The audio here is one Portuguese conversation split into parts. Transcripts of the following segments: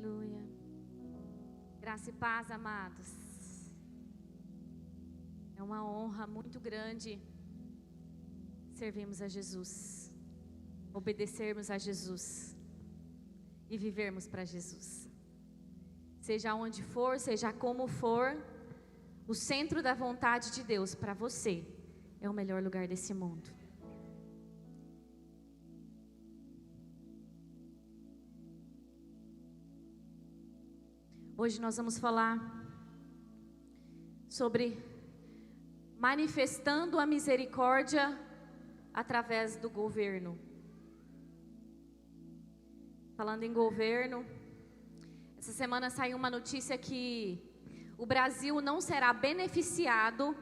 Aleluia. Graça e paz, amados. É uma honra muito grande servirmos a Jesus, obedecermos a Jesus e vivermos para Jesus. Seja onde for, seja como for, o centro da vontade de Deus para você é o melhor lugar desse mundo. Hoje nós vamos falar sobre manifestando a misericórdia através do governo. Falando em governo, essa semana saiu uma notícia que o Brasil não será beneficiado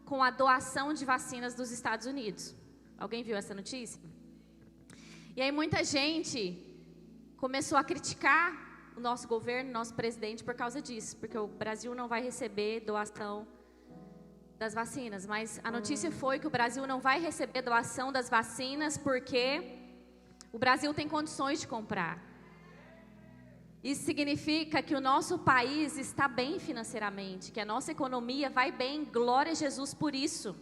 com a doação de vacinas dos Estados Unidos. Alguém viu essa notícia? E aí muita gente começou a criticar o nosso governo, nosso presidente, por causa disso, porque o Brasil não vai receber doação das vacinas, mas a notícia foi que o Brasil não vai receber doação das vacinas porque o Brasil tem condições de comprar. Isso significa que o nosso país está bem financeiramente, que a nossa economia vai bem, glória a Jesus por isso.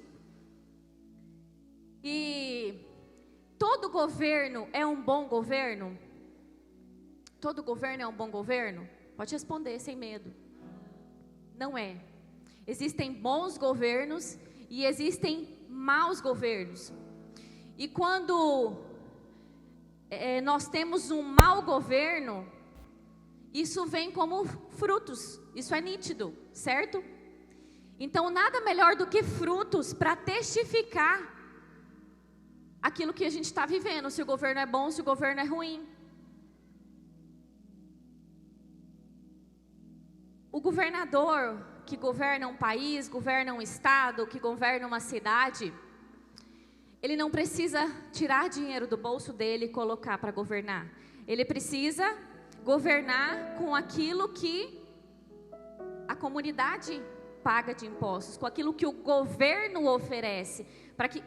E todo governo é um bom governo? Todo governo é um bom governo? Pode responder sem medo. Não é. Existem bons governos e existem maus governos. E quando nós temos um mau governo, isso vem como frutos. Isso é nítido, certo? Então nada melhor do que frutos para testificar aquilo que a gente está vivendo. Se o governo é bom, se o governo é ruim. O governador que governa um país, governa um estado, que governa uma cidade, ele não precisa tirar dinheiro do bolso dele e colocar para governar. Ele precisa governar com aquilo que a comunidade paga de impostos, com aquilo que o governo oferece,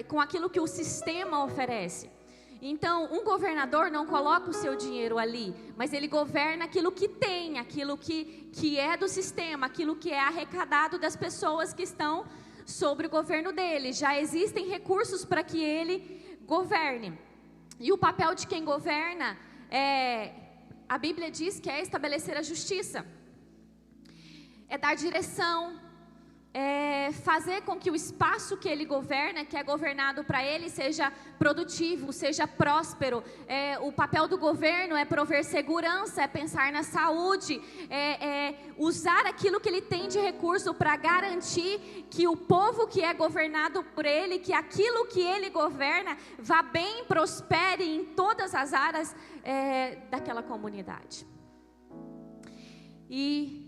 com aquilo que o sistema oferece. Então, um governador não coloca o seu dinheiro ali, mas ele governa aquilo que tem, aquilo que é do sistema, aquilo que é arrecadado das pessoas que estão sobre o governo dele. Já existem recursos para que ele governe. E o papel de quem governa, a Bíblia diz que é estabelecer a justiça, é dar direção, fazer com que o espaço que ele governa, que é governado para ele, seja produtivo, seja próspero. O papel do governo é prover segurança, é pensar na saúde, usar aquilo que ele tem de recurso para garantir que o povo que é governado por ele, que aquilo que ele governa vá bem, prospere em todas as áreas daquela comunidade. E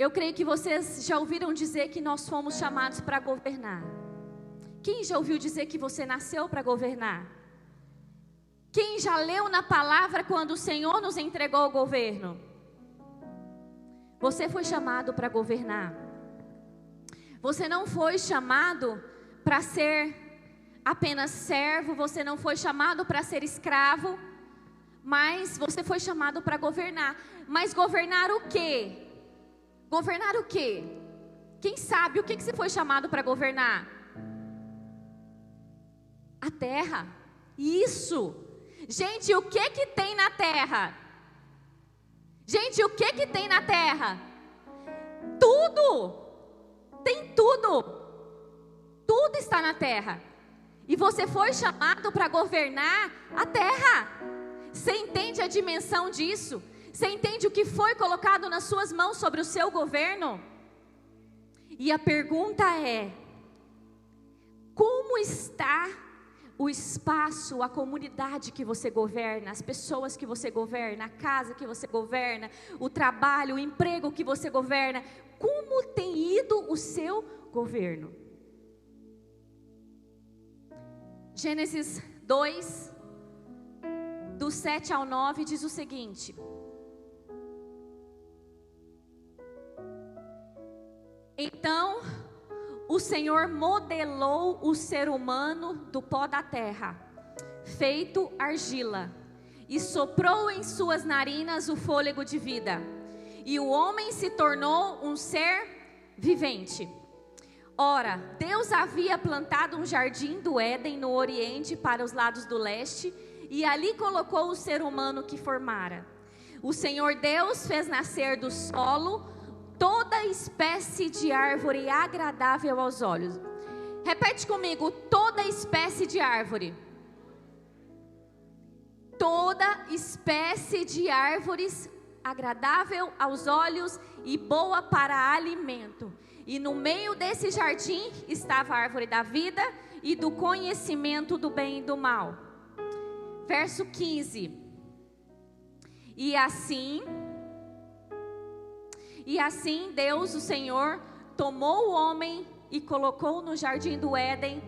eu creio que vocês já ouviram dizer que nós fomos chamados para governar. Quem já ouviu dizer que você nasceu para governar? Quem já leu na palavra quando o Senhor nos entregou o governo? Você foi chamado para governar. Você não foi chamado para ser apenas servo, você não foi chamado para ser escravo, mas você foi chamado para governar. Mas governar o quê? Governar o quê? Quem sabe o que você foi chamado para governar? A terra. Isso. Gente, o que tem na terra? Gente, o que tem na terra? Tudo. Tem tudo. Tudo está na terra. E você foi chamado para governar a terra. Você entende a dimensão disso? Você entende o que foi colocado nas suas mãos sobre o seu governo? E a pergunta é: como está o espaço, a comunidade que você governa, as pessoas que você governa, a casa que você governa, o trabalho, o emprego que você governa? Como tem ido o seu governo? Gênesis 2, do 7 ao 9, diz o seguinte: então o Senhor modelou o ser humano do pó da terra, feito argila, e soprou em suas narinas o fôlego de vida, e o homem se tornou um ser vivente. Ora, Deus havia plantado um jardim do Éden no oriente para os lados do leste, e ali colocou o ser humano que formara. O Senhor Deus fez nascer do solo toda espécie de árvore agradável aos olhos. Repete comigo: toda espécie de árvore. Toda espécie de árvores agradável aos olhos e boa para alimento. E no meio desse jardim estava a árvore da vida e do conhecimento do bem e do mal. Verso 15. E assim Deus, o Senhor, tomou o homem e colocou no jardim do Éden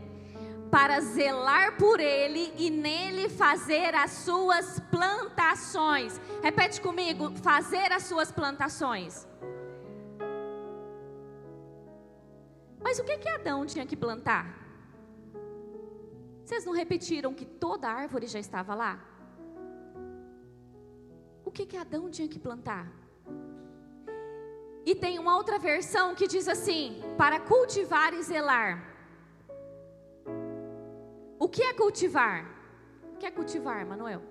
para zelar por ele e nele fazer as suas plantações. Repete comigo: fazer as suas plantações. Mas o que Adão tinha que plantar? Vocês não repetiram que toda árvore já estava lá? O que Adão tinha que plantar? E tem uma outra versão que diz assim: para cultivar e zelar. O que é cultivar? O que é cultivar, Manuel?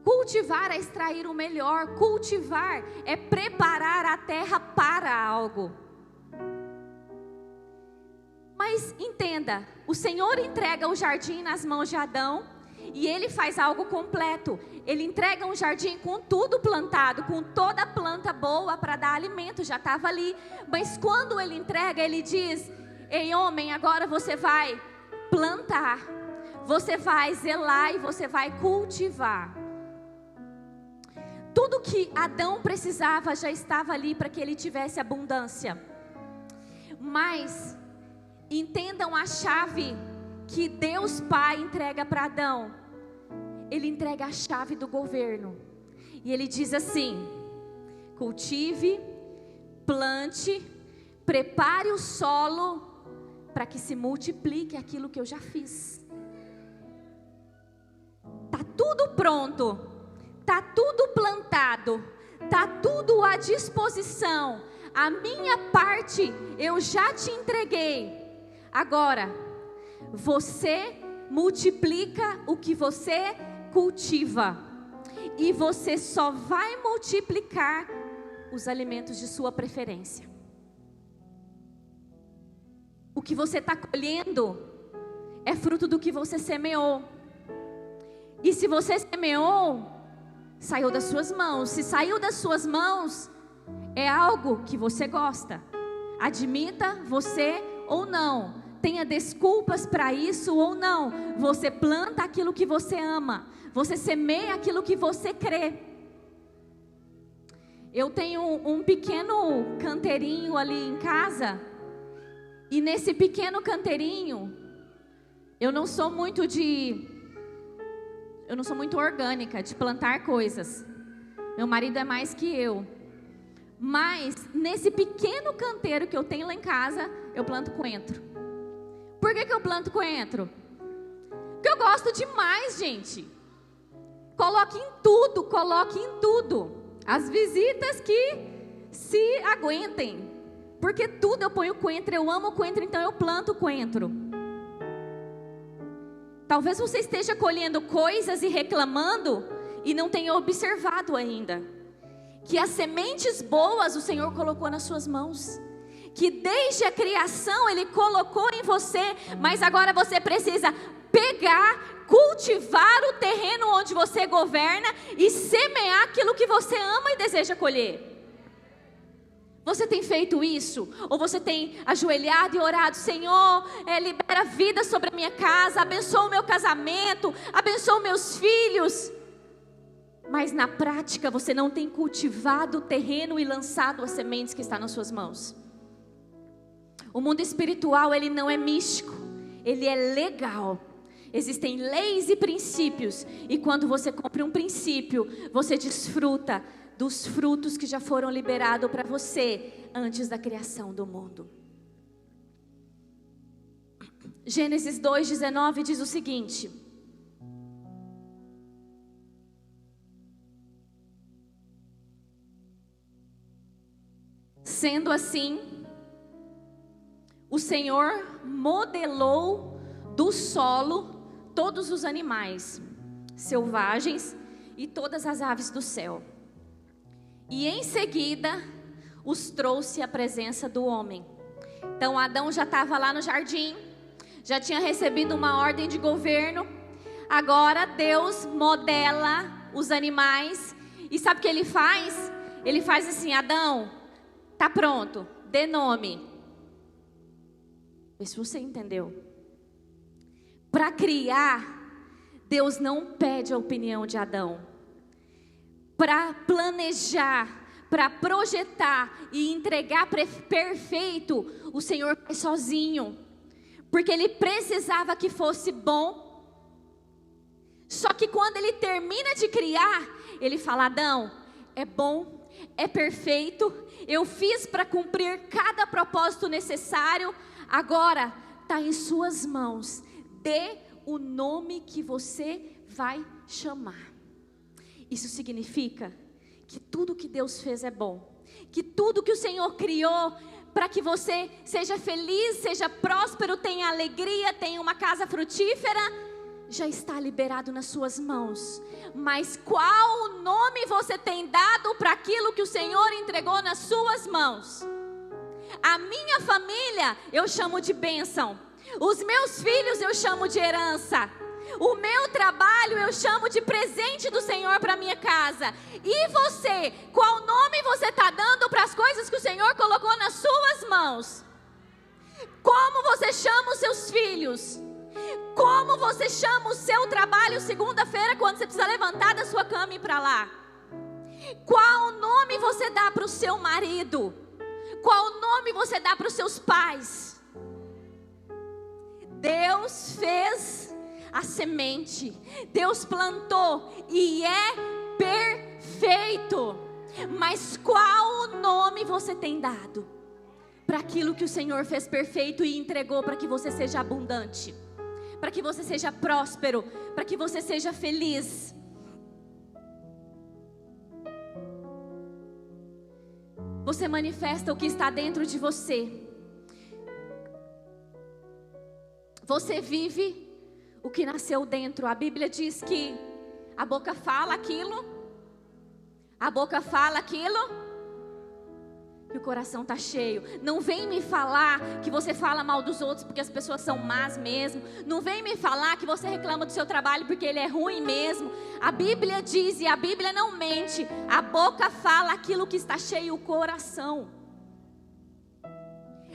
Cultivar é extrair o melhor. Cultivar é preparar a terra para algo. Mas entenda, o Senhor entrega o jardim nas mãos de Adão e ele faz algo completo. Ele entrega um jardim com tudo plantado, com toda planta boa para dar alimento, já estava ali. Mas quando ele entrega, ele diz: ei homem, agora você vai plantar, você vai zelar e você vai cultivar. Tudo que Adão precisava já estava ali para que ele tivesse abundância. Mas entendam a chave que Deus Pai entrega para Adão. Ele entrega a chave do governo. E ele diz assim: cultive, plante, prepare o solo para que se multiplique aquilo que eu já fiz. Tá tudo pronto. Tá tudo plantado, tá tudo à disposição. A minha parte eu já te entreguei. Agora, você multiplica o que você cultiva. E você só vai multiplicar os alimentos de sua preferência. O que você está colhendo é fruto do que você semeou. E se você semeou, saiu das suas mãos. Se saiu das suas mãos, é algo que você gosta. Admita você ou não. Tenha desculpas para isso ou não. Você planta aquilo que você ama. Você semeia aquilo que você crê. Eu tenho um pequeno canteirinho ali em casa. E nesse pequeno canteirinho, eu não sou muito orgânica de plantar coisas. Meu marido é mais que eu. Mas nesse pequeno canteiro que eu tenho lá em casa, eu planto coentro. Por que eu planto coentro? Porque eu gosto demais, gente. Coloque em tudo. As visitas que se aguentem. Porque tudo eu ponho coentro, eu amo coentro, então eu planto coentro. Talvez você esteja colhendo coisas e reclamando e não tenha observado ainda que as sementes boas o Senhor colocou nas suas mãos, que desde a criação Ele colocou em você, mas agora você precisa pegar, cultivar o terreno onde você governa e semear aquilo que você ama e deseja colher. Você tem feito isso? Ou você tem ajoelhado e orado: Senhor, libera vida sobre a minha casa, abençoa o meu casamento, abençoa meus filhos. Mas na prática você não tem cultivado o terreno e lançado as sementes que estão nas suas mãos. O mundo espiritual, ele não é místico, ele é legal. Existem leis e princípios, e quando você cumpre um princípio, você desfruta dos frutos que já foram liberados para você antes da criação do mundo. Gênesis 2:19 diz o seguinte: Sendo assim, o Senhor modelou do solo todos os animais selvagens e todas as aves do céu. E em seguida os trouxe à presença do homem. Então Adão já estava lá no jardim, já tinha recebido uma ordem de governo. Agora Deus modela os animais. E sabe o que ele faz? Ele faz assim: Adão, tá pronto, dê nome. Vê se você entendeu. Para criar, Deus não pede a opinião de Adão. Para planejar, para projetar e entregar perfeito, o Senhor faz sozinho. Porque Ele precisava que fosse bom. Só que quando Ele termina de criar, Ele fala: Adão, é bom, é perfeito, eu fiz para cumprir cada propósito necessário. Agora está em suas mãos. Dê o nome que você vai chamar. Isso significa que tudo que Deus fez é bom, que tudo que o Senhor criou para que você seja feliz, seja próspero, tenha alegria, tenha uma casa frutífera, já está liberado nas suas mãos. Mas qual o nome você tem dado para aquilo que o Senhor entregou nas suas mãos? A minha família eu chamo de bênção, os meus filhos eu chamo de herança, o meu trabalho eu chamo de presente do Senhor para minha casa. E você, qual nome você está dando para as coisas que o Senhor colocou nas suas mãos? Como você chama os seus filhos? Como você chama o seu trabalho segunda-feira quando você precisa levantar da sua cama e ir para lá? Qual nome você dá para o seu marido? Qual nome você dá para os seus pais? Deus fez a semente, Deus plantou e é perfeito. Mas qual o nome você tem dado para aquilo que o Senhor fez perfeito e entregou para que você seja abundante, para que você seja próspero, para que você seja feliz? Você manifesta o que está dentro de você. Você vive o que nasceu dentro. A Bíblia diz que a boca fala aquilo, e o coração está cheio. Não vem me falar que você fala mal dos outros porque as pessoas são más mesmo. Não vem me falar que você reclama do seu trabalho porque ele é ruim mesmo. A Bíblia diz, e a Bíblia não mente, a boca fala aquilo que está cheio o coração.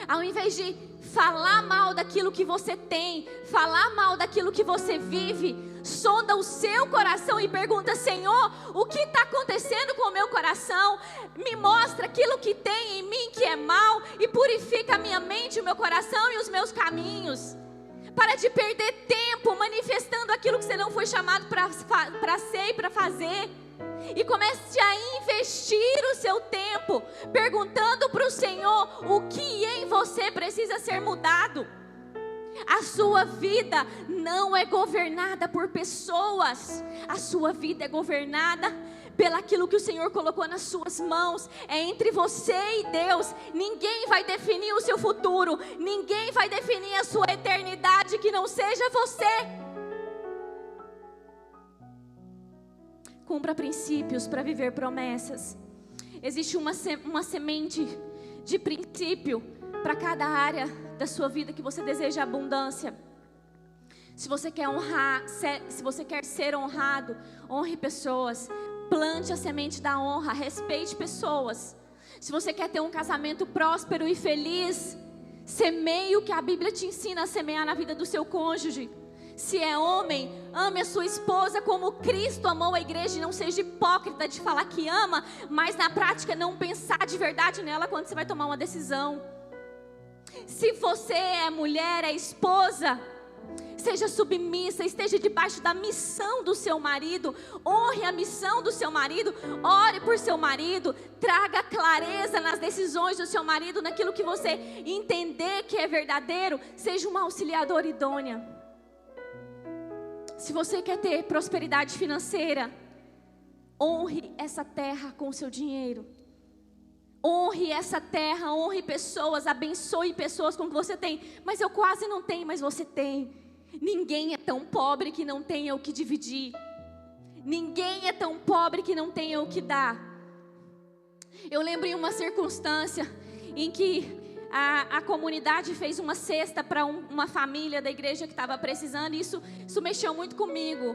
Ao invés de falar mal daquilo que você tem, falar mal daquilo que você vive, sonda o seu coração e pergunta: Senhor, o que está acontecendo com o meu coração? Me mostra aquilo que tem em mim que é mal e purifica a minha mente, o meu coração e os meus caminhos. Para de perder tempo manifestando aquilo que você não foi chamado para ser e para fazer. E comece a investir o seu tempo perguntando para o Senhor o que em você precisa ser mudado. A sua vida não é governada por pessoas. A sua vida é governada pelaquilo que o Senhor colocou nas suas mãos. É entre você e Deus. Ninguém vai definir o seu futuro. Ninguém vai definir a sua eternidade que não seja você. Cumpra princípios para viver promessas. Existe uma semente de princípio para cada área da sua vida que você deseja abundância. Se você quer honrar, se você quer ser honrado, honre pessoas. Plante a semente da honra, respeite pessoas. Se você quer ter um casamento próspero e feliz, semeie o que a Bíblia te ensina a semear na vida do seu cônjuge. Se é homem, ame a sua esposa como Cristo amou a igreja. E não seja hipócrita de falar que ama, mas na prática não pensar de verdade nela quando você vai tomar uma decisão. Se você é mulher, é esposa, seja submissa, esteja debaixo da missão do seu marido. Honre a missão do seu marido, ore por seu marido, traga clareza nas decisões do seu marido, naquilo que você entender que é verdadeiro. Seja uma auxiliadora idônea. Se você quer ter prosperidade financeira, honre essa terra com o seu dinheiro. Honre essa terra, honre pessoas, abençoe pessoas com o que você tem. Mas eu quase não tenho, mas você tem. Ninguém é tão pobre que não tenha o que dividir. Ninguém é tão pobre que não tenha o que dar. Eu lembro em uma circunstância em que a comunidade fez uma cesta para uma família da igreja que estava precisando. E isso mexeu muito comigo.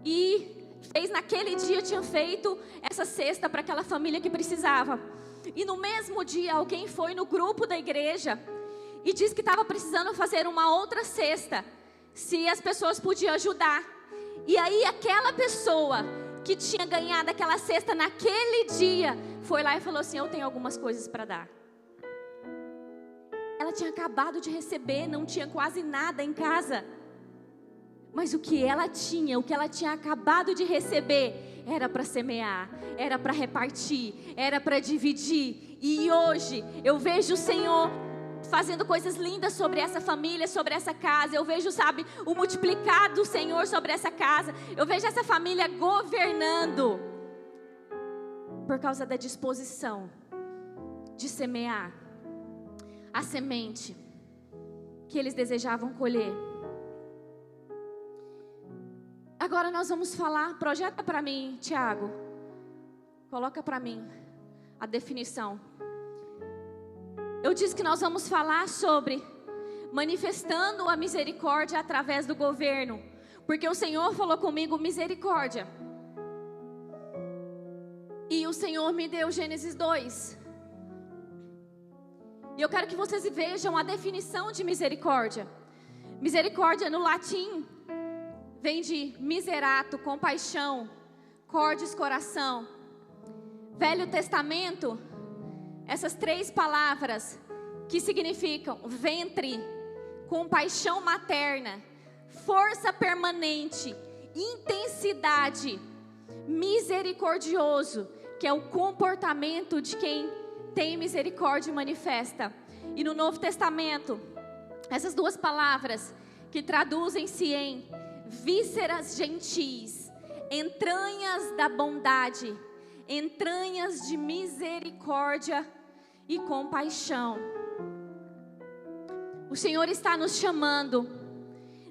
E naquele dia tinha feito essa cesta para aquela família que precisava. E no mesmo dia alguém foi no grupo da igreja e disse que estava precisando fazer uma outra cesta, se as pessoas podiam ajudar. E aí aquela pessoa que tinha ganhado aquela cesta naquele dia foi lá e falou assim: eu tenho algumas coisas para dar. Ela tinha acabado de receber, não tinha quase nada em casa. Mas o que ela tinha acabado de receber, era para semear, era para repartir, era para dividir. E hoje eu vejo o Senhor fazendo coisas lindas sobre essa família, sobre essa casa. Eu vejo, sabe, o multiplicado do Senhor sobre essa casa. Eu vejo essa família governando por causa da disposição de semear a semente que eles desejavam colher. Agora nós vamos falar, projeta para mim, Tiago, coloca para mim a definição. Eu disse que nós vamos falar sobre manifestando a misericórdia através do governo, porque o Senhor falou comigo misericórdia. E o Senhor me deu Gênesis 2. E eu quero que vocês vejam a definição de misericórdia. Misericórdia no latim vem de miserato, compaixão, cordis, coração. Velho Testamento, essas três palavras que significam ventre, compaixão materna, força permanente, intensidade, misericordioso, que é o comportamento de quem tem misericórdia e manifesta. E no Novo Testamento, essas duas palavras que traduzem-se em vísceras gentis, entranhas da bondade, entranhas de misericórdia e compaixão. O Senhor está nos chamando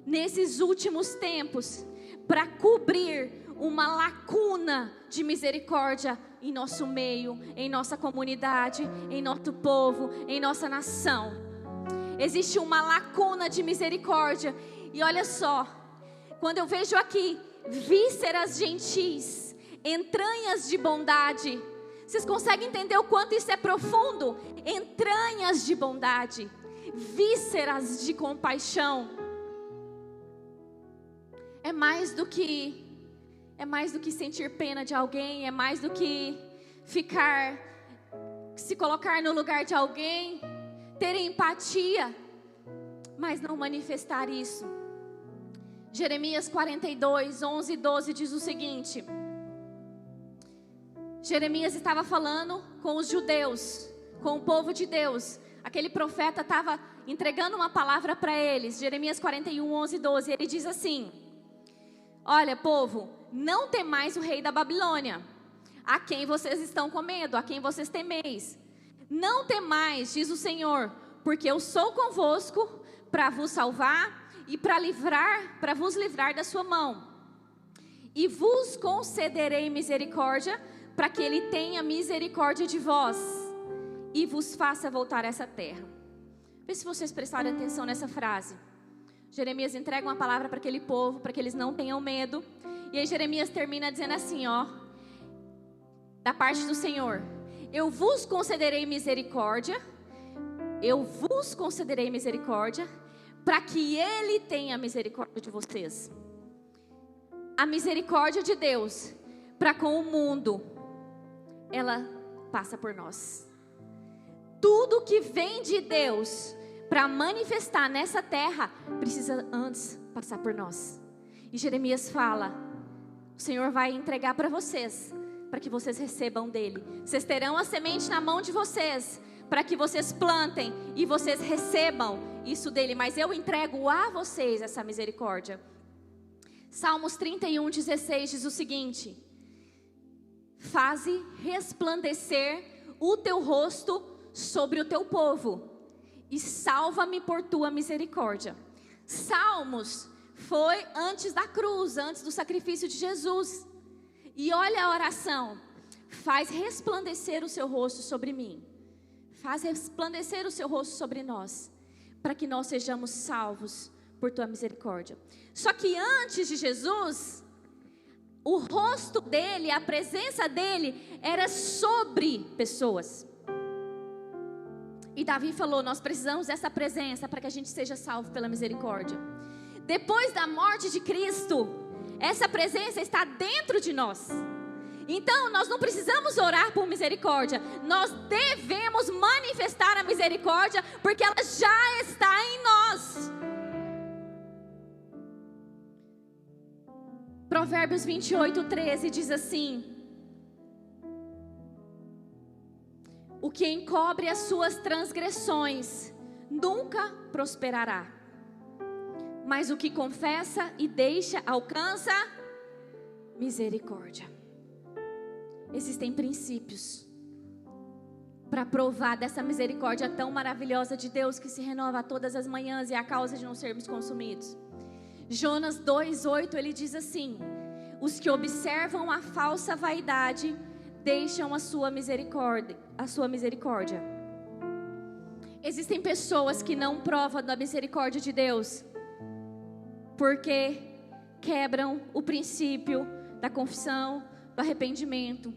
nesses últimos tempos para cobrir uma lacuna de misericórdia em nosso meio, em nossa comunidade, em nosso povo, em nossa nação. Existe uma lacuna de misericórdia. E olha só, quando eu vejo aqui vísceras gentis, entranhas de bondade, vocês conseguem entender o quanto isso é profundo? Entranhas de bondade, vísceras de compaixão. É mais do que sentir pena de alguém, é mais do que se colocar no lugar de alguém, ter empatia, mas não manifestar isso. Jeremias 42, 11 e 12 diz o seguinte: Jeremias estava falando com os judeus, com o povo de Deus. Aquele profeta estava entregando uma palavra para eles. Jeremias 41, 11 e 12. Ele diz assim: olha, povo, não temais o rei da Babilônia, a quem vocês estão com medo, a quem vocês temeis. Não temais, diz o Senhor, porque eu sou convosco para vos salvar e para vos livrar da sua mão. E vos concederei misericórdia, para que ele tenha misericórdia de vós e vos faça voltar a essa terra. Vê se vocês prestarem atenção nessa frase. Jeremias entrega uma palavra para aquele povo, para que eles não tenham medo. E aí Jeremias termina dizendo assim, ó, da parte do Senhor: eu vos concederei misericórdia, para que Ele tenha misericórdia de vocês. A misericórdia de Deus para com o mundo, ela passa por nós. Tudo que vem de Deus para manifestar nessa terra precisa antes passar por nós. E Jeremias fala: o Senhor vai entregar para vocês, para que vocês recebam dele. Vocês terão a semente na mão de vocês, para que vocês plantem e vocês recebam isso dele. Mas eu entrego a vocês essa misericórdia. Salmos 31, 16 diz o seguinte: faze resplandecer o teu rosto sobre o teu povo, e salva-me por tua misericórdia. Salmos foi antes da cruz, antes do sacrifício de Jesus. E olha a oração: faz resplandecer o seu rosto sobre mim, faz resplandecer o seu rosto sobre nós, para que nós sejamos salvos por tua misericórdia. Só que antes de Jesus, o rosto dele, a presença dele era sobre pessoas. E Davi falou: nós precisamos dessa presença para que a gente seja salvo pela misericórdia. Depois da morte de Cristo, essa presença está dentro de nós. Então nós não precisamos orar por misericórdia, nós devemos manifestar a misericórdia, porque ela já está em nós. Provérbios 28:13 diz assim: o que encobre as suas transgressões nunca prosperará, mas o que confessa e deixa alcança misericórdia. Existem princípios para provar dessa misericórdia tão maravilhosa de Deus, que se renova todas as manhãs e é a causa de não sermos consumidos. Jonas 2:8, ele diz assim: os que observam a falsa vaidade deixam a sua misericórdia. Existem pessoas que não provam da misericórdia de Deus porque quebram o princípio da confissão, do arrependimento.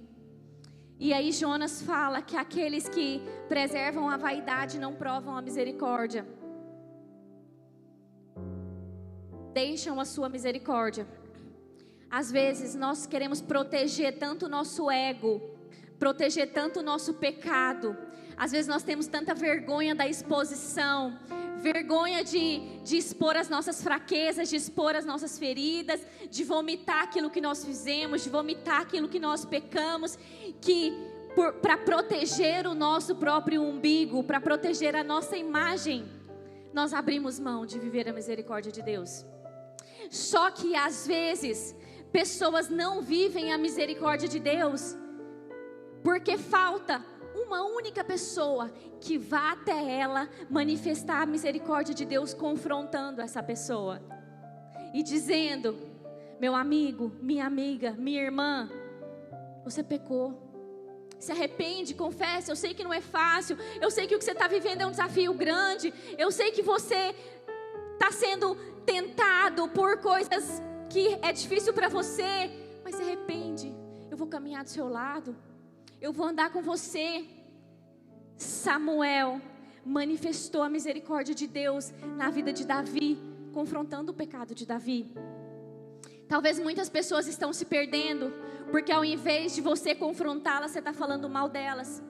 E aí Jonas fala que aqueles que preservam a vaidade não provam a misericórdia, deixam a sua misericórdia. Às vezes nós queremos proteger tanto o nosso ego, proteger tanto o nosso pecado. Às vezes nós temos tanta vergonha da exposição, vergonha de expor as nossas fraquezas, de expor as nossas feridas, de vomitar aquilo que nós fizemos, de vomitar aquilo que nós pecamos, que para proteger o nosso próprio umbigo, para proteger a nossa imagem, nós abrimos mão de viver a misericórdia de Deus. Só que às vezes pessoas não vivem a misericórdia de Deus porque falta uma única pessoa que vá até ela manifestar a misericórdia de Deus, confrontando essa pessoa e dizendo: meu amigo, minha amiga, minha irmã, você pecou, se arrepende, confessa. Eu sei que não é fácil, eu sei que o que você está vivendo é um desafio grande, eu sei que você está sendo tentado por coisas que é difícil para você, mas se arrepende, eu vou caminhar do seu lado, eu vou andar com você. Samuel manifestou a misericórdia de Deus na vida de Davi, confrontando o pecado de Davi. Talvez muitas pessoas estão se perdendo, porque ao invés de você confrontá-las, você está falando mal delas.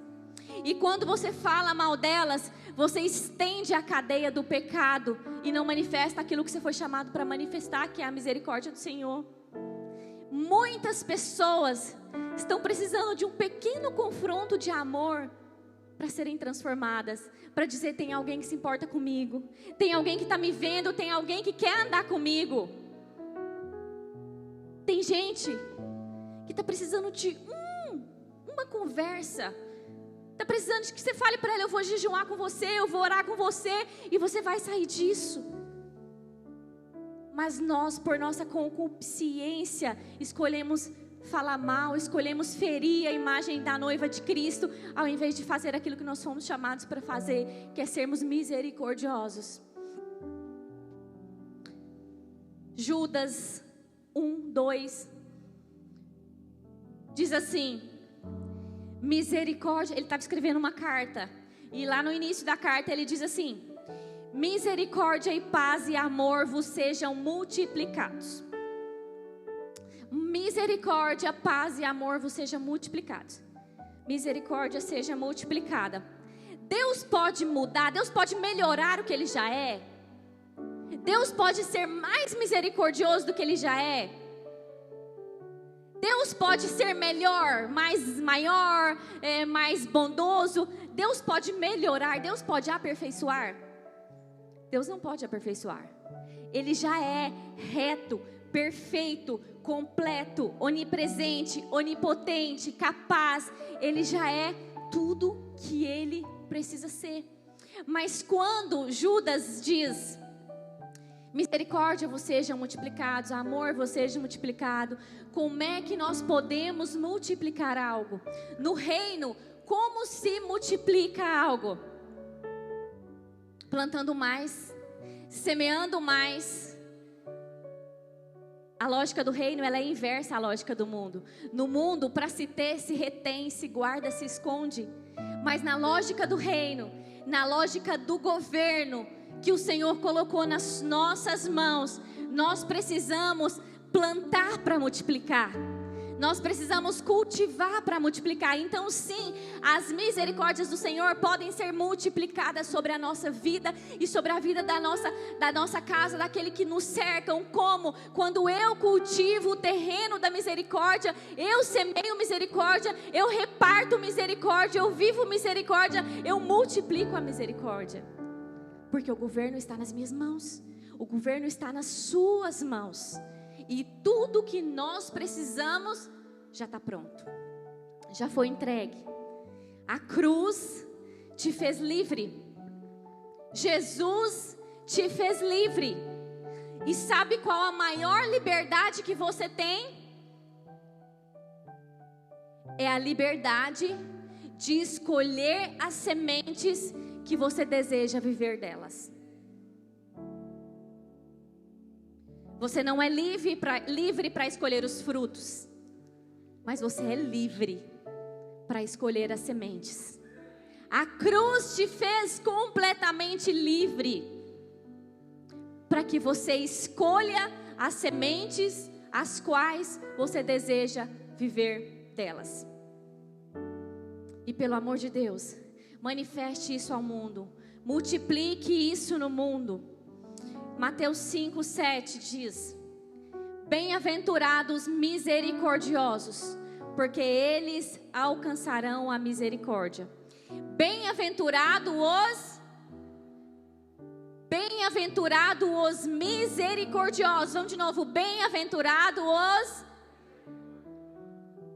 E quando você fala mal delas, você estende a cadeia do pecado e não manifesta aquilo que você foi chamado para manifestar, que é a misericórdia do Senhor. Muitas pessoas estão precisando de um pequeno confronto de amor para serem transformadas, para dizer: tem alguém que se importa comigo, tem alguém que está me vendo, tem alguém que quer andar comigo. Tem gente que está precisando de uma conversa, está precisando de que você fale para ela: eu vou jejuar com você, eu vou orar com você, e você vai sair disso. Mas nós, por nossa concupiscência, escolhemos falar mal, escolhemos ferir a imagem da noiva de Cristo, ao invés de fazer aquilo que nós fomos chamados para fazer, que é sermos misericordiosos. Judas 1:2 diz assim: misericórdia. Ele estava escrevendo uma carta, e lá no início da carta ele diz assim: misericórdia e paz e amor vos sejam multiplicados. Misericórdia, paz e amor vos sejam multiplicados. Misericórdia seja multiplicada. Deus pode mudar, Deus pode melhorar o que Ele já é. Deus pode ser mais misericordioso do que Ele já é. Deus pode ser melhor, maior, mais bondoso. Deus pode melhorar, Deus pode aperfeiçoar. Deus não pode aperfeiçoar. Ele já é reto, perfeito, completo, onipresente, onipotente, capaz. Ele já é tudo que ele precisa ser. Mas quando Judas diz: misericórdia vos seja multiplicado, amor vos seja multiplicado, como é que nós podemos multiplicar algo? No reino, como se multiplica algo? Plantando mais, semeando mais. A lógica do reino, ela é inversa à lógica do mundo. No mundo, para se ter, se retém, se guarda, se esconde. Mas na lógica do reino, na lógica do governo que o Senhor colocou nas nossas mãos, nós precisamos plantar para multiplicar. Nós precisamos cultivar para multiplicar. Então sim, as misericórdias do Senhor podem ser multiplicadas sobre a nossa vida e sobre a vida da nossa casa, daquele que nos cercam. Como? Quando eu cultivo o terreno da misericórdia, eu semeio misericórdia, eu reparto misericórdia, eu vivo misericórdia, eu multiplico a misericórdia. Porque o governo está nas minhas mãos, o governo está nas suas mãos. E tudo que nós precisamos já está pronto, já foi entregue. A cruz te fez livre, Jesus te fez livre. E sabe qual a maior liberdade que você tem? É a liberdade de escolher as sementes que você deseja viver delas. Você não é livre para escolher os frutos, mas você é livre para escolher as sementes. A cruz te fez completamente livre para que você escolha as sementes as quais você deseja viver delas. E pelo amor de Deus, manifeste isso ao mundo, multiplique isso no mundo. Mateus 5:7 diz: bem-aventurados misericordiosos, porque eles alcançarão a misericórdia. Bem-aventurados os misericordiosos. Vamos de novo. Bem-aventurados os,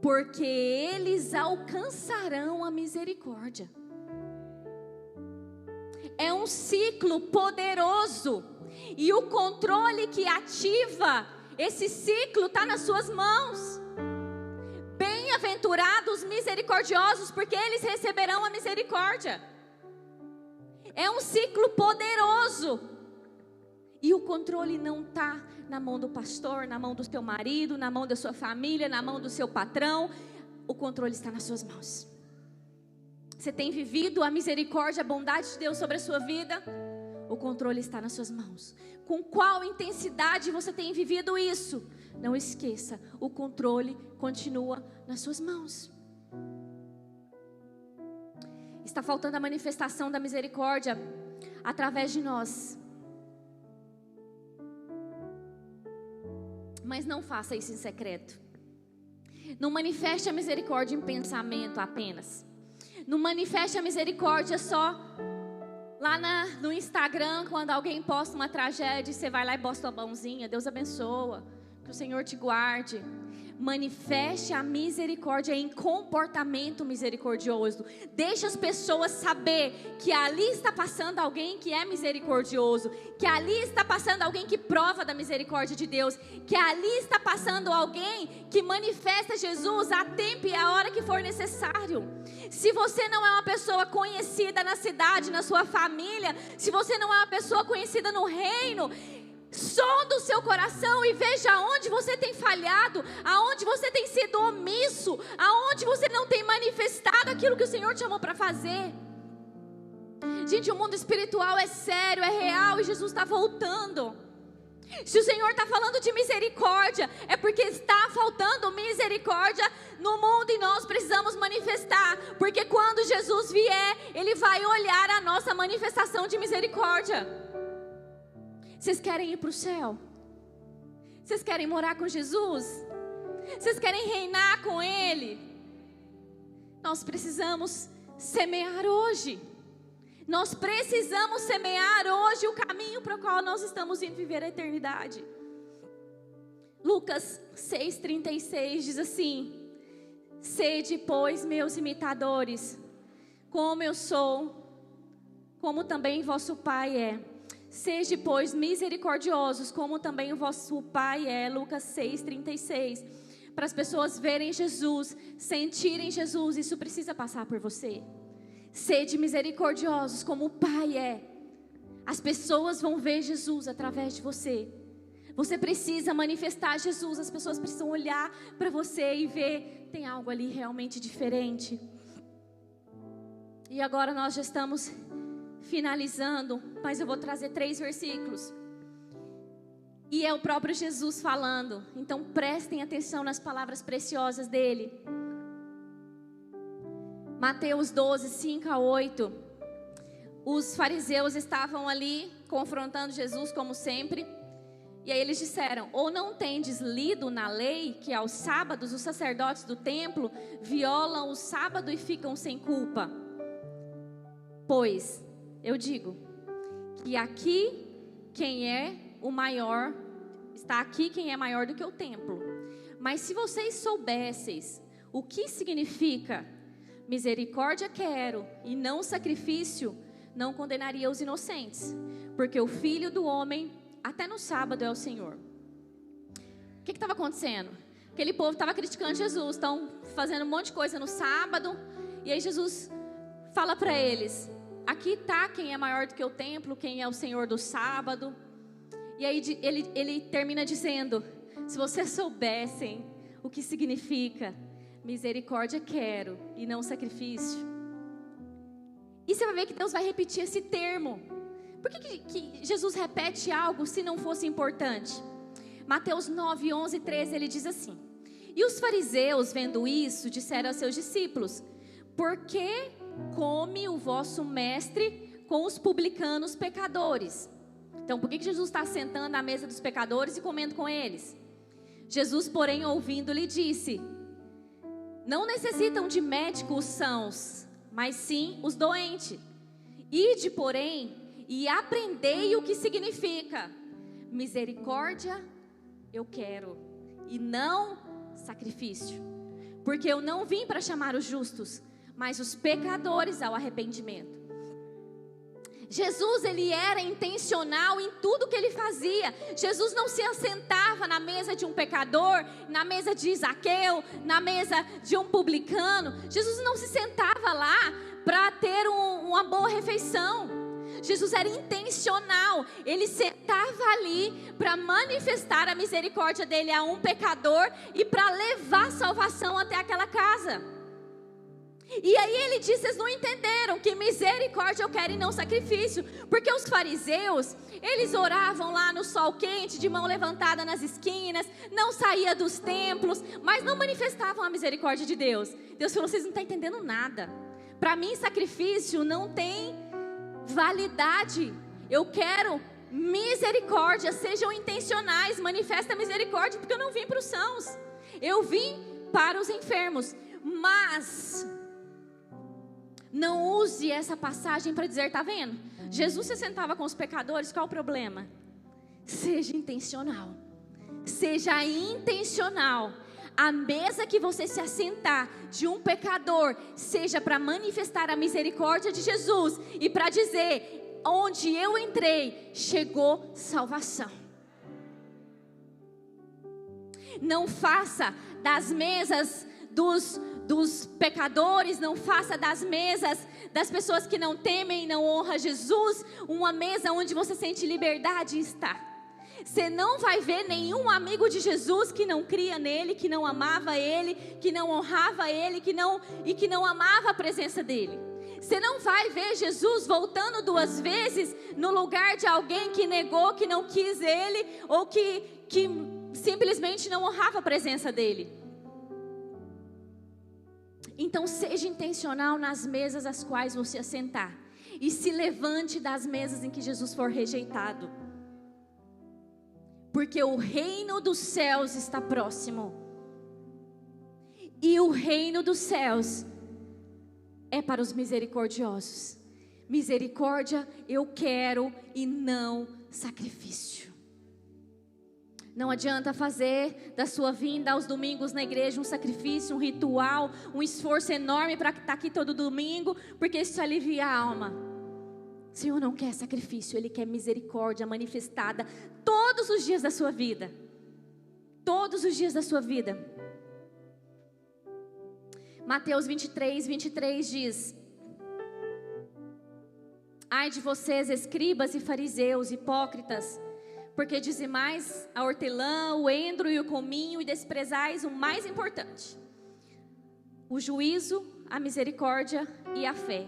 porque eles alcançarão a misericórdia. É um ciclo poderoso. E o controle que ativa esse ciclo está nas suas mãos. Bem-aventurados misericordiosos, porque eles receberão a misericórdia. É um ciclo poderoso. E o controle não está na mão do pastor, na mão do seu marido, na mão da sua família, na mão do seu patrão. O controle está nas suas mãos. Você tem vivido a misericórdia, a bondade de Deus sobre a sua vida? O controle está nas suas mãos. Com qual intensidade você tem vivido isso? Não esqueça, o controle continua nas suas mãos. Está faltando a manifestação da misericórdia através de nós. Mas não faça isso em secreto. Não manifeste a misericórdia em pensamento apenas. Não manifeste a misericórdia só lá no Instagram, quando alguém posta uma tragédia, você vai lá e posta uma mãozinha, Deus abençoa, que o Senhor te guarde. Manifeste a misericórdia em comportamento misericordioso. Deixe as pessoas saber que ali está passando alguém que é misericordioso, que ali está passando alguém que prova da misericórdia de Deus, que ali está passando alguém que manifesta Jesus a tempo e a hora que for necessário. Se você não é uma pessoa conhecida na cidade, na sua família, se você não é uma pessoa conhecida no reino, sonda o seu coração e veja aonde você tem falhado, aonde você tem sido omisso, aonde você não tem manifestado aquilo que o Senhor te chamou para fazer. Gente, o mundo espiritual é sério, é real e Jesus está voltando. Se o Senhor está falando de misericórdia, é porque está faltando misericórdia no mundo e nós precisamos manifestar, porque quando Jesus vier, Ele vai olhar a nossa manifestação de misericórdia. Vocês querem ir para o céu? Vocês querem morar com Jesus? Vocês querem reinar com Ele? Nós precisamos semear hoje. Nós precisamos semear hoje o caminho para o qual nós estamos indo viver a eternidade. Lucas 6,36 diz assim: sede, pois, meus imitadores, como eu sou, como também vosso Pai é. Sede, pois, misericordiosos, como também o vosso Pai é. Lucas 6,36. Para as pessoas verem Jesus, sentirem Jesus, isso precisa passar por você. Sede misericordiosos, como o Pai é. As pessoas vão ver Jesus através de você. Você precisa manifestar Jesus. As pessoas precisam olhar para você e ver, tem algo ali realmente diferente. E agora nós já estamos finalizando, mas eu vou trazer 3 versículos. E é o próprio Jesus falando. Então prestem atenção nas palavras preciosas dele. Mateus 12, 5-8. Os fariseus estavam ali confrontando Jesus como sempre. E aí eles disseram: ou não tendes lido na lei que aos sábados os sacerdotes do templo violam o sábado e ficam sem culpa? Pois eu digo que aqui quem é o maior, está aqui quem é maior do que o templo. Mas se vocês soubesseis o que significa misericórdia quero e não sacrifício, não condenaria os inocentes, porque o Filho do Homem até no sábado é o Senhor. O que estava acontecendo? Aquele povo estava criticando Jesus, estão fazendo um monte de coisa no sábado, e aí Jesus fala para eles: aqui está quem é maior do que o templo, quem é o Senhor do sábado. E aí ele termina dizendo: se vocês soubessem o que significa misericórdia quero e não sacrifício. E você vai ver que Deus vai repetir esse termo. Por que Jesus repete algo se não fosse importante? Mateus 9, 11, 13, ele diz assim: e os fariseus, vendo isso, disseram aos seus discípulos: por que come o vosso mestre com os publicanos pecadores? Então, por que Jesus está sentando à mesa dos pecadores e comendo com eles? Jesus, porém, ouvindo, lhe disse: não necessitam de médico os sãos, mas sim os doentes. Ide, porém, e aprendei o que significa misericórdia eu quero, e não sacrifício. Porque eu não vim para chamar os justos, mas os pecadores ao arrependimento. Jesus, ele era intencional em tudo que ele fazia. Jesus não se assentava na mesa de um pecador, na mesa de Zaqueu, na mesa de um publicano. Jesus não se sentava lá para ter uma boa refeição. Jesus era intencional. Ele sentava ali para manifestar a misericórdia dele a um pecador e para levar salvação até aquela casa. E aí ele disse: vocês não entenderam que misericórdia eu quero e não sacrifício. Porque os fariseus, eles oravam lá no sol quente, de mão levantada nas esquinas, não saía dos templos, mas não manifestavam a misericórdia de Deus. Deus falou: vocês não estão entendendo nada. Para mim sacrifício não tem validade. Eu quero misericórdia. Sejam intencionais, manifesta a misericórdia, porque eu não vim para os sãos, eu vim para os enfermos. Mas não use essa passagem para dizer: tá vendo? Jesus se sentava com os pecadores, qual o problema? Seja intencional. Seja intencional. A mesa que você se assentar de um pecador, seja para manifestar a misericórdia de Jesus e para dizer: onde eu entrei, chegou salvação. Não faça das mesas dos pecadores, não faça das mesas das pessoas que não temem e não honram Jesus uma mesa onde você sente liberdade de estar. Você não vai ver nenhum amigo de Jesus que não cria nele, que não amava ele, que não honrava ele, que não amava a presença dele. Você não vai ver Jesus voltando 2 vezes no lugar de alguém que negou, que não quis ele, ou que simplesmente não honrava a presença dele. Então seja intencional nas mesas às quais você assentar, e se levante das mesas em que Jesus for rejeitado. Porque o reino dos céus está próximo. E o reino dos céus é para os misericordiosos. Misericórdia eu quero e não sacrifício. Não adianta fazer da sua vinda aos domingos na igreja um sacrifício, um ritual, um esforço enorme para estar aqui todo domingo, porque isso alivia a alma. O Senhor não quer sacrifício, Ele quer misericórdia manifestada todos os dias da sua vida. Todos os dias da sua vida. Mateus 23 diz: ai de vocês, escribas e fariseus, hipócritas, porque dizimais a hortelã, o endro e o cominho, e desprezais o mais importante, o juízo, a misericórdia e a fé.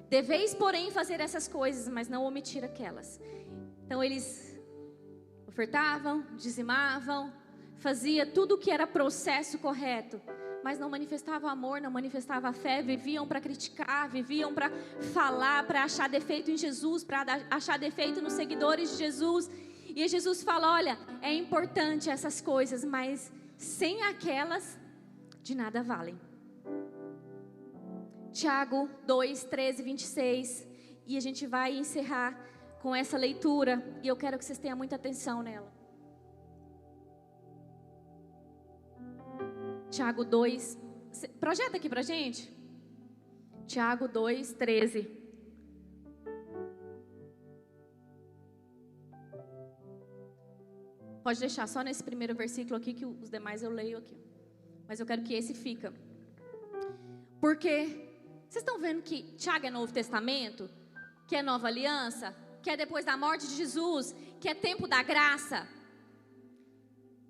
Deveis, porém, fazer essas coisas, mas não omitir aquelas. Então eles ofertavam, dizimavam, fazia tudo o que era processo correto, mas não manifestava amor, não manifestava fé, viviam para criticar, viviam para falar, para achar defeito em Jesus, para achar defeito nos seguidores de Jesus. E Jesus fala: olha, é importante essas coisas, mas sem aquelas, de nada valem. Tiago 2, 13, 26, e a gente vai encerrar com essa leitura, e eu quero que vocês tenham muita atenção nela. Tiago 2, projeta aqui pra gente. Tiago 2, 13. Pode deixar só nesse primeiro versículo aqui, que os demais eu leio aqui. Mas eu quero que esse fica. Porque vocês estão vendo que Tiago é Novo Testamento, que é Nova Aliança, que é depois da morte de Jesus, que é tempo da graça.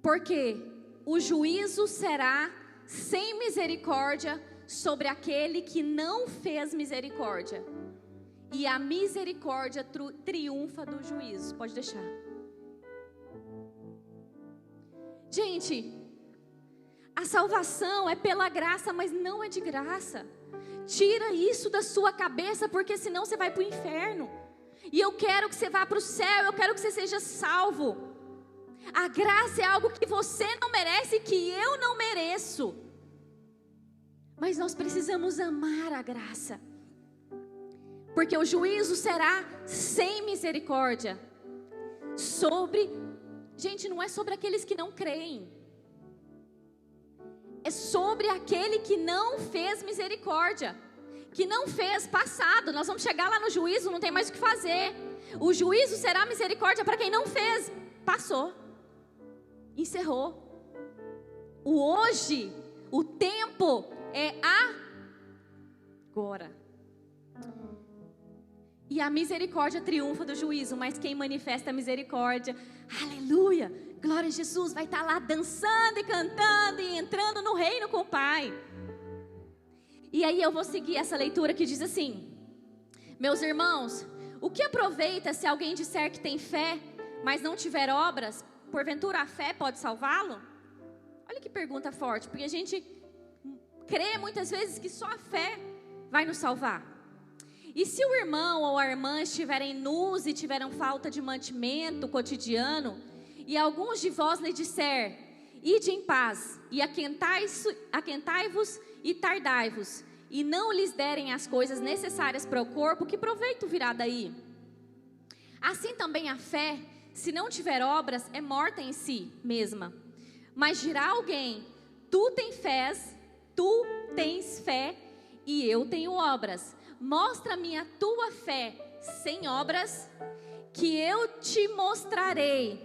Porque o juízo será sem misericórdia sobre aquele que não fez misericórdia. E a misericórdia triunfa do juízo. Pode deixar. Gente, a salvação é pela graça, mas não é de graça. Tira isso da sua cabeça, porque senão você vai para o inferno. E eu quero que você vá para o céu, eu quero que você seja salvo. A graça é algo que você não merece, que eu não mereço. Mas nós precisamos amar a graça. Porque o juízo será sem misericórdia. Gente, não é sobre aqueles que não creem. É sobre aquele que não fez misericórdia. Que não fez, passado. Nós vamos chegar lá no juízo, não tem mais o que fazer. O juízo será misericórdia para quem não fez. Passou. Encerrou. O hoje, o tempo é agora. E a misericórdia triunfa do juízo, mas quem manifesta a misericórdia, aleluia, glória a Jesus, vai estar lá dançando e cantando e entrando no reino com o Pai. E aí eu vou seguir essa leitura que diz assim: meus irmãos, o que aproveita se alguém disser que tem fé, mas não tiver obras? Porventura a fé pode salvá-lo? Olha que pergunta forte, porque a gente crê muitas vezes que só a fé vai nos salvar. E se o irmão ou a irmã estiverem nus e tiverem falta de mantimento cotidiano, e alguns de vós lhe disser: ide em paz, e aquentai-vos e tardai-vos, e não lhes derem as coisas necessárias para o corpo, que proveito virá daí? Assim também a fé, se não tiver obras, é morta em si mesma. Mas dirá alguém: tu tens fé e eu tenho obras. Mostra-me a tua fé sem obras, que eu te mostrarei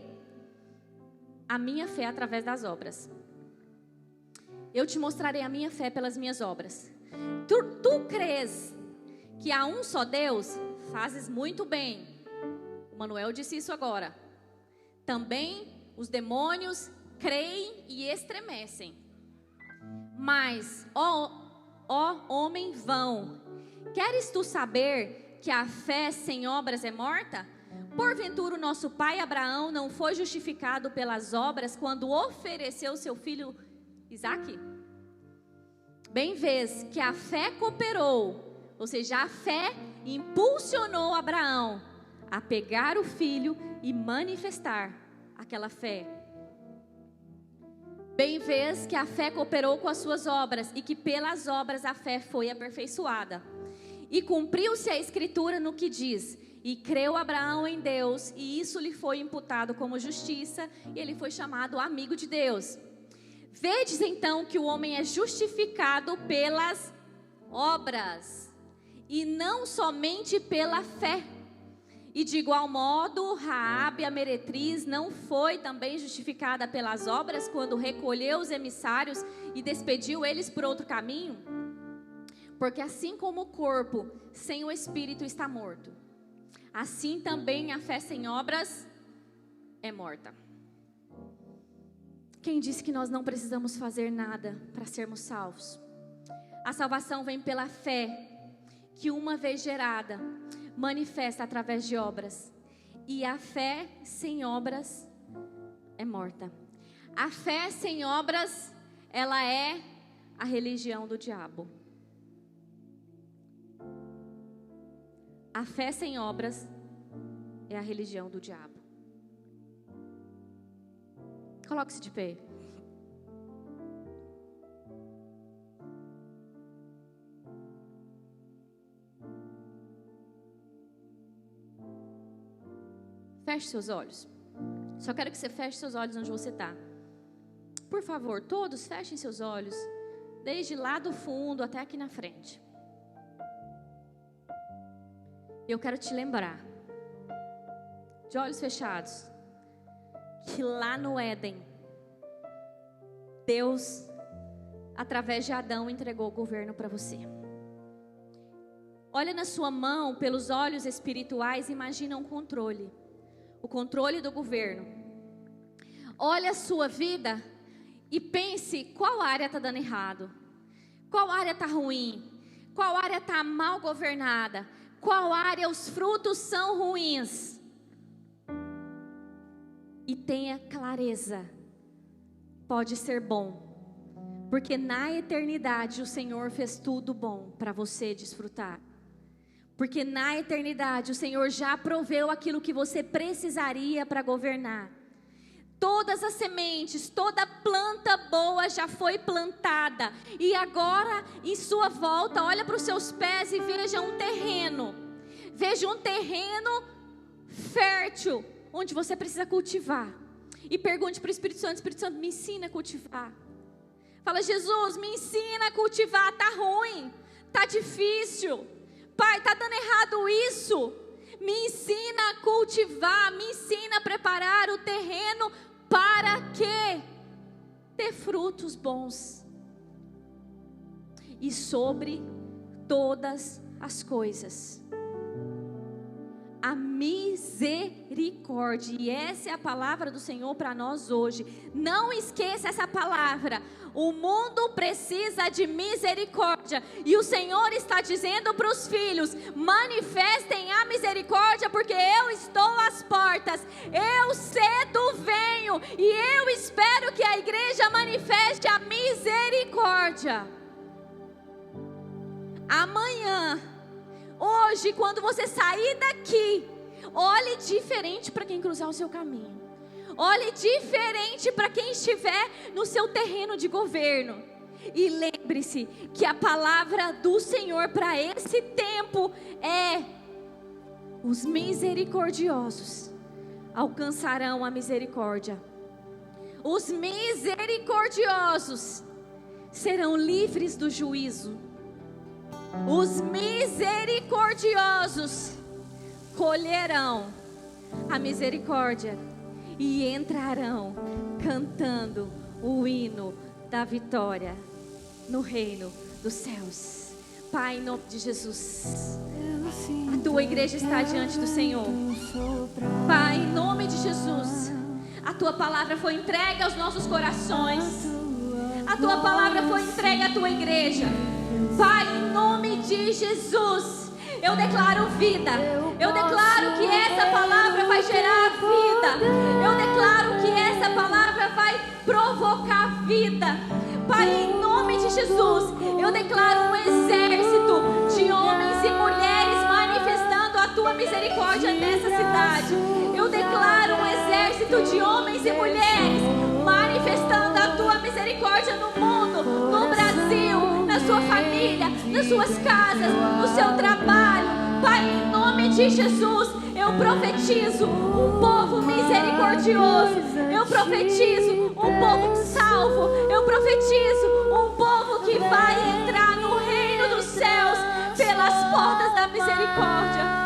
a minha fé através das obras. Eu te mostrarei a minha fé pelas minhas obras. Tu crês que há um só Deus? Fazes muito bem. O Manuel disse isso agora. Também os demônios creem e estremecem. Mas, ó homem vão, queres tu saber que a fé sem obras é morta? Porventura o nosso pai Abraão não foi justificado pelas obras quando ofereceu seu filho Isaque? Bem vês que a fé cooperou, ou seja, a fé impulsionou Abraão a pegar o filho e manifestar aquela fé. Bem vês que a fé cooperou com as suas obras e que pelas obras a fé foi aperfeiçoada. E cumpriu-se a escritura no que diz: e creu Abraão em Deus, e isso lhe foi imputado como justiça, e ele foi chamado amigo de Deus. Vedes então que o homem é justificado pelas obras, e não somente pela fé. E de igual modo, Raabe, a meretriz, não foi também justificada pelas obras, quando recolheu os emissários e despediu eles por outro caminho? Porque assim como o corpo sem o espírito está morto, assim também a fé sem obras é morta. Quem disse que nós não precisamos fazer nada para sermos salvos? A salvação vem pela fé, que uma vez gerada, manifesta através de obras. E a fé sem obras é morta. A fé sem obras, ela é a religião do diabo. A fé sem obras é a religião do diabo. Coloque-se de pé. Feche seus olhos. Só quero que você feche seus olhos onde você está. Por favor, todos fechem seus olhos, desde lá do fundo até aqui na frente. Eu quero te lembrar, de olhos fechados, que lá no Éden, Deus, através de Adão, entregou o governo para você. Olha na sua mão, pelos olhos espirituais, imagina um controle. O controle do governo. Olha a sua vida e pense qual área está dando errado. Qual área está ruim. Qual área está mal governada. Qual área os frutos são ruins. E tenha clareza. Pode ser bom. Porque na eternidade o Senhor fez tudo bom para você desfrutar. Porque na eternidade o Senhor já proveu aquilo que você precisaria para governar. Todas as sementes, toda planta boa já foi plantada. E agora, em sua volta, olha para os seus pés e veja um terreno. Veja um terreno fértil, onde você precisa cultivar. E pergunte para o Espírito Santo, me ensina a cultivar. Fala, Jesus, me ensina a cultivar, está ruim, está difícil. Pai, está dando errado isso. Me ensina a cultivar, me ensina a preparar o terreno para quê? Ter frutos bons. E sobre todas as coisas, a misericórdia. E essa é a palavra do Senhor para nós hoje. Não esqueça essa palavra. O mundo precisa de misericórdia. E o Senhor está dizendo para os filhos: manifestem a misericórdia, porque eu estou às portas. Eu cedo venho. E eu espero que a igreja manifeste a misericórdia. Amanhã, hoje, quando você sair daqui, olhe diferente para quem cruzar o seu caminho. Olhe diferente para quem estiver no seu terreno de governo. E lembre-se que a palavra do Senhor para esse tempo é: os misericordiosos alcançarão a misericórdia. Os misericordiosos serão livres do juízo. Os misericordiosos colherão a misericórdia e entrarão cantando o hino da vitória no reino dos céus. Pai, em nome de Jesus, a tua igreja está diante do Senhor. Pai, em nome de Jesus, a tua palavra foi entregue aos nossos corações. A tua palavra foi entregue à tua igreja. Pai, em nome de Jesus, eu declaro vida. Eu declaro que essa palavra vai gerar vida. Eu declaro que essa palavra vai provocar vida. Pai, em nome de Jesus, eu declaro um exército de homens e mulheres manifestando a tua misericórdia nessa cidade. Eu declaro um exército de homens e mulheres manifestando a tua misericórdia no mundo, no Brasil, na sua família, na nas suas casas, no seu trabalho. Pai, em nome de Jesus, eu profetizo um povo misericordioso. Eu profetizo um povo salvo. Eu profetizo um povo que vai entrar no reino dos céus pelas portas da misericórdia.